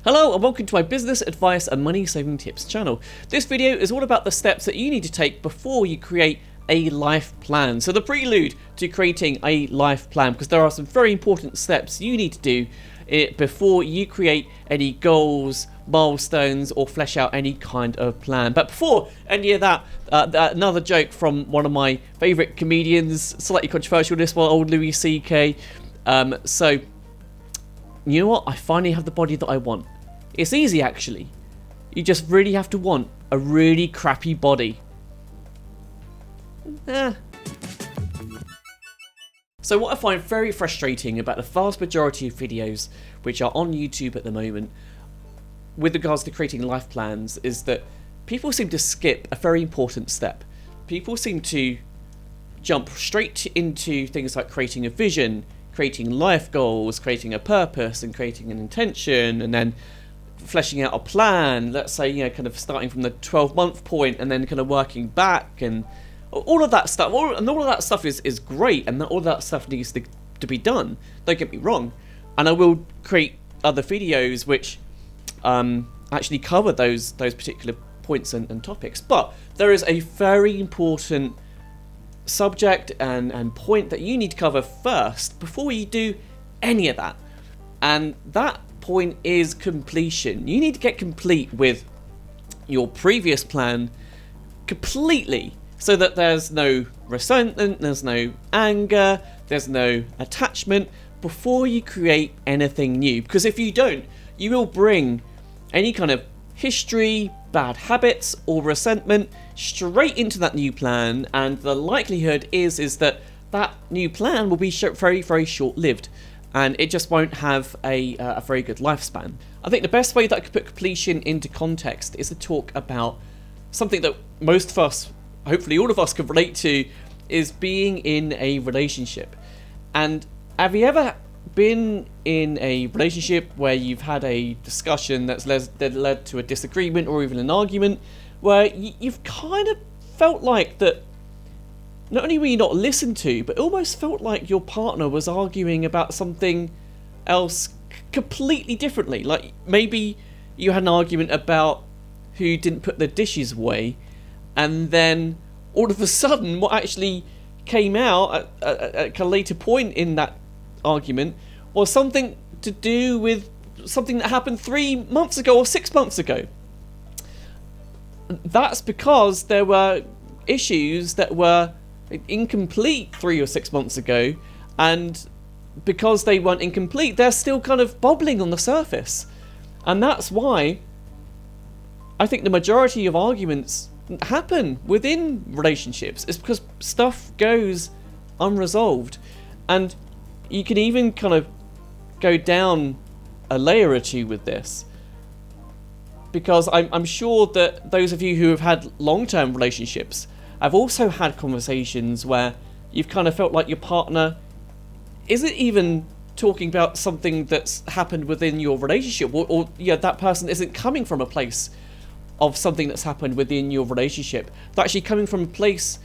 Hello and welcome to my business advice and money saving tips channel. This video is all about the steps that you need to take before you create a life plan. So the prelude to creating a life plan, because there are some very important steps you need to do before you create any goals, milestones, or flesh out any kind of plan. But before any of that, another joke from one of my favourite comedians, slightly controversial this one, old Louis C.K. So, you know what? I finally have the body that I want. It's easy, actually. You just really have to want a really crappy body. So what I find very frustrating about the vast majority of videos which are on YouTube at the moment with regards to creating life plans is that people seem to skip a very important step. People seem to jump straight into things like creating a vision, creating life goals, creating a purpose, and creating an intention, and then fleshing out a plan. Let's say, you know, kind of starting from the 12-month point and then kind of working back, and all of that stuff. All of that stuff is great, and all of that stuff needs to be done. Don't get me wrong. And I will create other videos which actually cover those particular points and topics. But there is a very important subject and point that you need to cover first before you do any of that, and that point is completion. You need to get complete with your previous plan completely, so that there's no resentment, there's no anger, there's no attachment before you create anything new. Because if you don't, you will bring any kind of history, bad habits, or resentment straight into that new plan, and the likelihood is that that new plan will be very, very short-lived, and it just won't have a very good lifespan. I think the best way that I could put completion into context is to talk about something that most of us, hopefully all of us, can relate to, is being in a relationship. And have you ever been in a relationship where you've had a discussion that led to a disagreement or even an argument, where you've kind of felt like that not only were you not listened to, but almost felt like your partner was arguing about something else completely differently? Like maybe you had an argument about who didn't put the dishes away, and then all of a sudden what actually came out at a later point in that argument was something to do with something that happened 3 months ago or 6 months ago. That's because there were issues that were incomplete 3 or 6 months ago, and because they weren't incomplete, they're still kind of bubbling on the surface. And that's why I think the majority of arguments happen within relationships. It's because stuff goes unresolved, and you can even kind of go down a layer or two with this, because I'm sure that those of you who have had long-term relationships have also had conversations where you've kind of felt like your partner isn't even talking about something that's happened within your relationship, or yeah, that person isn't coming from a place of something that's happened within your relationship. They're actually coming from a place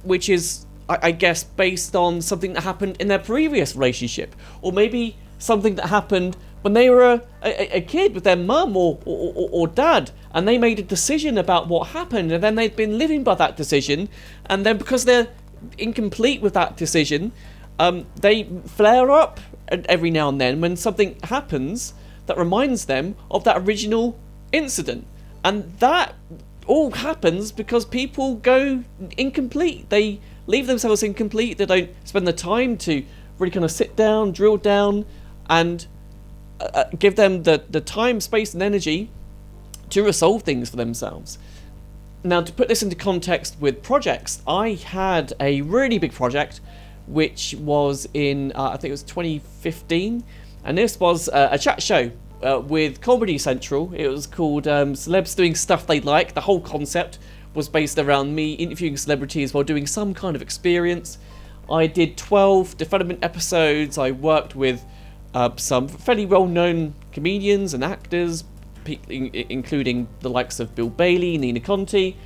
which is, I guess, based on something that happened in their previous relationship, or maybe something that happened when they were a kid with their mum or dad, and they made a decision about what happened, and then they've been living by that decision, and then because they're incomplete with that decision, they flare up every now and then when something happens that reminds them of that original incident. And that all happens because people go incomplete. They leave themselves incomplete. They don't spend the time to really kind of sit down, drill down, and give them the time, space, and energy to resolve things for themselves. Now, to put this into context with projects, I had a really big project which was in, I think it was 2015, and this was a chat show with Comedy Central. It was called Celebs Doing Stuff They Like. The whole concept was based around me interviewing celebrities while doing some kind of experience. I did 12 development episodes. I worked with some fairly well-known comedians and actors, including the likes of Bill Bailey, Nina Conti,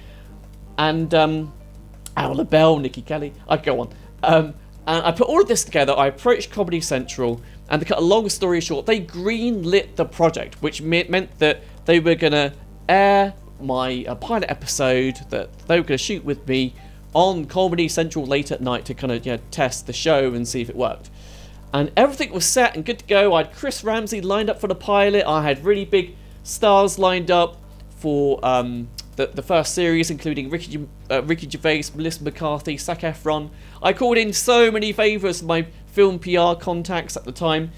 and Al LaBelle, Nikki Kelly. I go on. And I put all of this together, I approached Comedy Central, and to cut a long story short, they greenlit the project, which meant that they were going to air my pilot episode that they were going to shoot with me on Comedy Central late at night to kind of test the show and see if it worked. And everything was set and good to go. I had Chris Ramsey lined up for the pilot. I had really big stars lined up for the first series, including Ricky Gervais, Melissa McCarthy, Zac Efron. I called in so many favours from my film PR contacts at the time.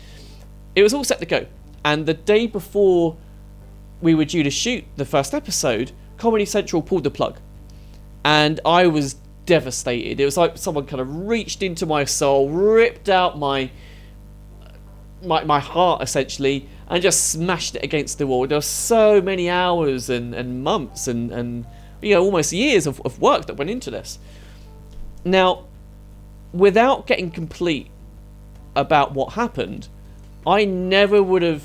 It was all set to go. And the day before we were due to shoot the first episode, Comedy Central pulled the plug. And I was devastated. It was like someone kind of reached into my soul, ripped out my heart, essentially, and just smashed it against the wall. There were so many hours and months and almost years of work that went into this. Now, without getting complete about what happened, I never would have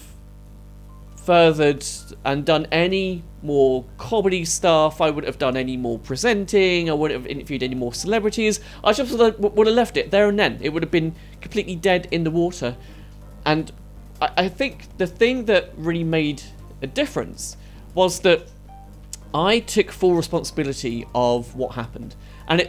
furthered and done any more comedy stuff. I wouldn't have done any more presenting. I wouldn't have interviewed any more celebrities. I just would have left it there and then. It would have been completely dead in the water. And I think the thing that really made a difference was that I took full responsibility of what happened. And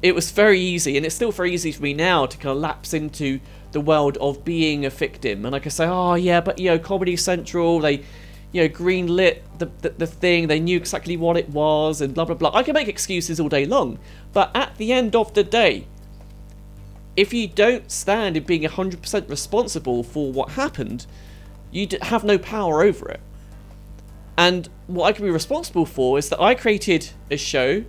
it was very easy, and it's still very easy for me now to kind of lapse into the world of being a victim. And I can say, oh yeah, but Comedy Central, they greenlit the thing, they knew exactly what it was, and blah blah blah. I can make excuses all day long, but at the end of the day, if you don't stand in being 100% responsible for what happened, you have no power over it. And what I can be responsible for is that I created a show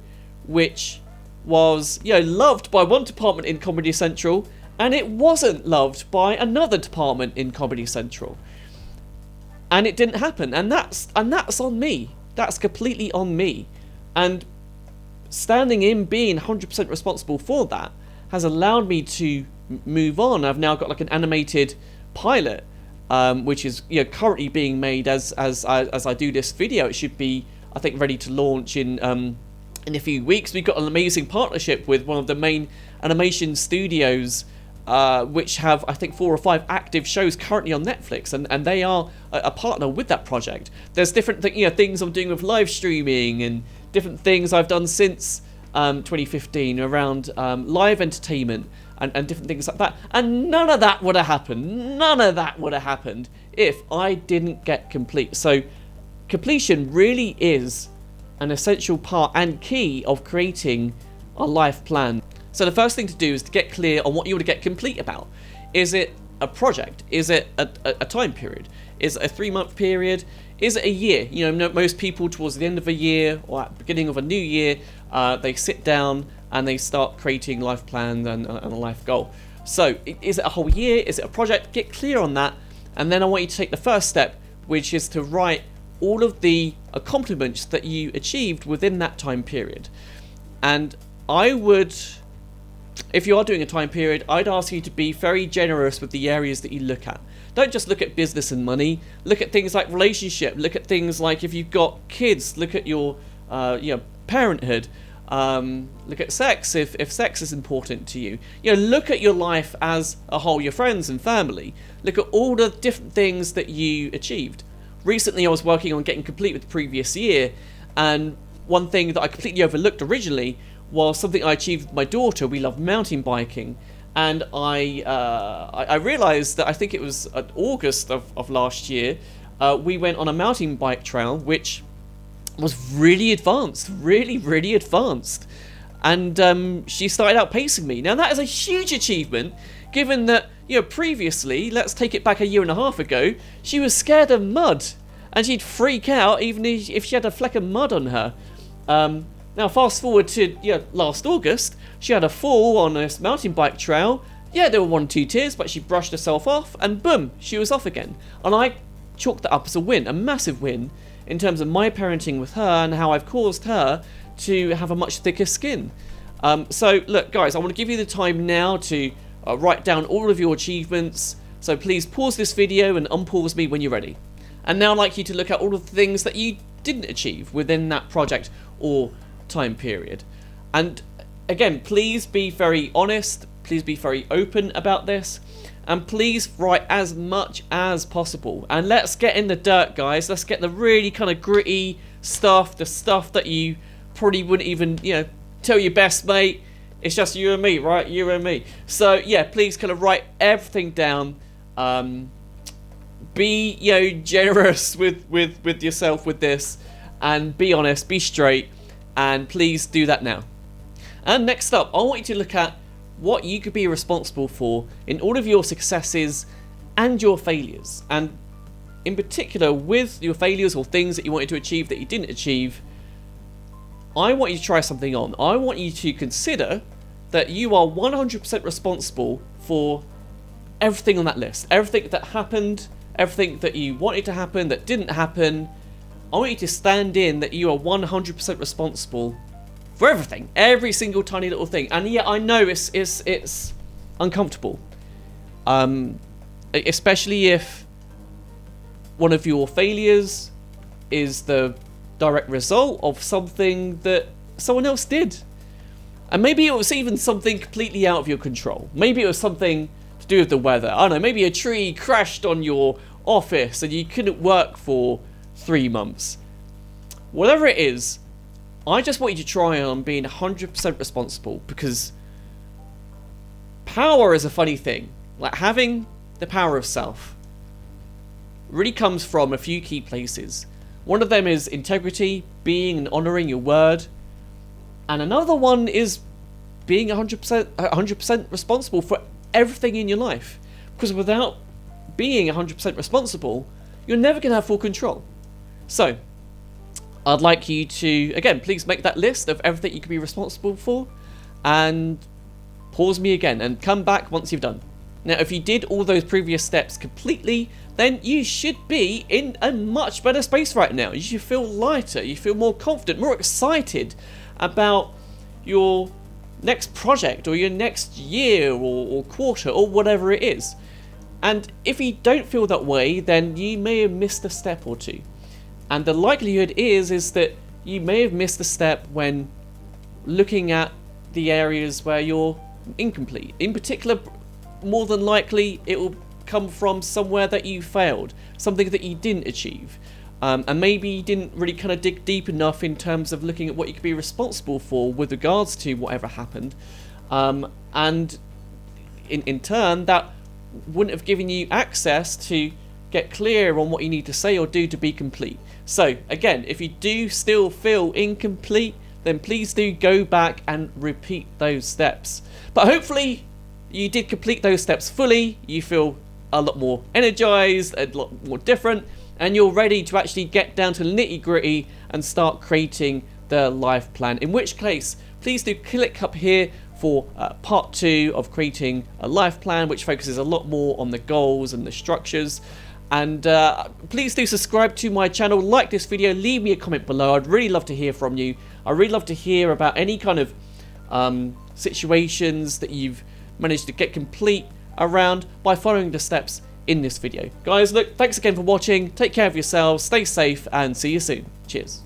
which was loved by one department in Comedy Central, and it wasn't loved by another department in Comedy Central. And it didn't happen, and that's on me. That's completely on me. And standing in being 100% responsible for that has allowed me to move on. I've now got like an animated pilot, which is currently being made as I do this video. It should be, I think, ready to launch in a few weeks. We've got an amazing partnership with one of the main animation studios, which have, I think, 4 or 5 active shows currently on Netflix, and they are a partner with that project. There's different things I'm doing with live streaming and different things I've done since 2015 around live entertainment and different things like that. And none of that would have happened. None of that would have happened if I didn't get complete. So completion really is an essential part and key of creating a life plan. So the first thing to do is to get clear on what you want to get complete about. Is it a project? Is it a time period? Is it a 3-month period? Is it a year? Most people towards the end of a year or at the beginning of a new year, they sit down and they start creating life plans and a life goal. So is it a whole year? Is it a project? Get clear on that. And then I want you to take the first step, which is to write all of the accomplishments that you achieved within that time period. And I would, if you are doing a time period, I'd ask you to be very generous with the areas that you look at. Don't just look at business and money. Look at things like relationship. Look at things like if you've got kids. Look at your parenthood. Look at sex if sex is important to you. Look at your life as a whole, your friends and family. Look at all the different things that you achieved. Recently, I was working on getting complete with the previous year, and one thing that I completely overlooked originally was something I achieved with my daughter. We love mountain biking, and I realised that I think it was August of last year, we went on a mountain bike trail which was really advanced, really advanced, and she started outpacing me. Now that is a huge achievement, given that previously, let's take it back a year and a half ago, she was scared of mud, and she'd freak out even if she had a fleck of mud on her. Now fast forward to last August, she had a fall on this mountain bike trail. There were 1 or 2 tears, but she brushed herself off, and boom, she was off again. And I chalked that up as a win, a massive win, in terms of my parenting with her and how I've caused her to have a much thicker skin. So look guys, I want to give you the time now to write down all of your achievements. So please pause this video and unpause me when you're ready. And now I'd like you to look at all of the things that you didn't achieve within that project or time period. And again, please be very honest. Please be very open about this. And please write as much as possible. And let's get in the dirt, guys. Let's get the really kind of gritty stuff, the stuff that you probably wouldn't even, you know, tell your best mate. It's just you and me, right? You and me. So, yeah, please kind of write everything down. Be, you know, generous with yourself with this. And be honest, be straight. And please do that now. And next up, I want you to look at what you could be responsible for in all of your successes and your failures. And in particular, with your failures or things that you wanted to achieve that you didn't achieve, I want you to try something on. I want you to consider that you are 100% responsible for everything on that list. Everything that happened, everything that you wanted to happen that didn't happen. I want you to stand in that you are 100% responsible for everything, every single tiny little thing. And yeah, I know it's uncomfortable, especially if one of your failures is the direct result of something that someone else did, and maybe it was even something completely out of your control. Maybe it was something to do with the weather. I don't know. Maybe a tree crashed on your office and you couldn't work for 3 months. Whatever it is, I just want you to try on being 100% responsible, because power is a funny thing. Like, having the power of self really comes from a few key places. One of them is integrity, being and honouring your word. And another one is being 100% responsible for everything in your life. Because without being 100% responsible, you're never going to have full control. So, I'd like you to, again, please make that list of everything you can be responsible for, and pause me again and come back once you've done. Now, if you did all those previous steps completely, then you should be in a much better space right now. You should feel lighter, you feel more confident, more excited about your next project or your next year or quarter or whatever it is. And if you don't feel that way, then you may have missed a step or two. And the likelihood is that you may have missed a step when looking at the areas where you're incomplete. In particular, more than likely, it will come from somewhere that you failed, something that you didn't achieve. And maybe you didn't really kind of dig deep enough in terms of looking at what you could be responsible for with regards to whatever happened. And in turn, that wouldn't have given you access to get clear on what you need to say or do to be complete. So again, if you do still feel incomplete, then please do go back and repeat those steps. But hopefully you did complete those steps fully, you feel a lot more energized, a lot more different, and you're ready to actually get down to nitty gritty and start creating the life plan. In which case, please do click up here for part 2 of creating a life plan, which focuses a lot more on the goals and the structures. And please do subscribe to my channel, like this video, leave me a comment below. I'd really love to hear from you. I'd really love to hear about any kind of situations that you've managed to get complete around by following the steps in this video. Guys, look, thanks again for watching. Take care of yourselves, stay safe, and see you soon. Cheers.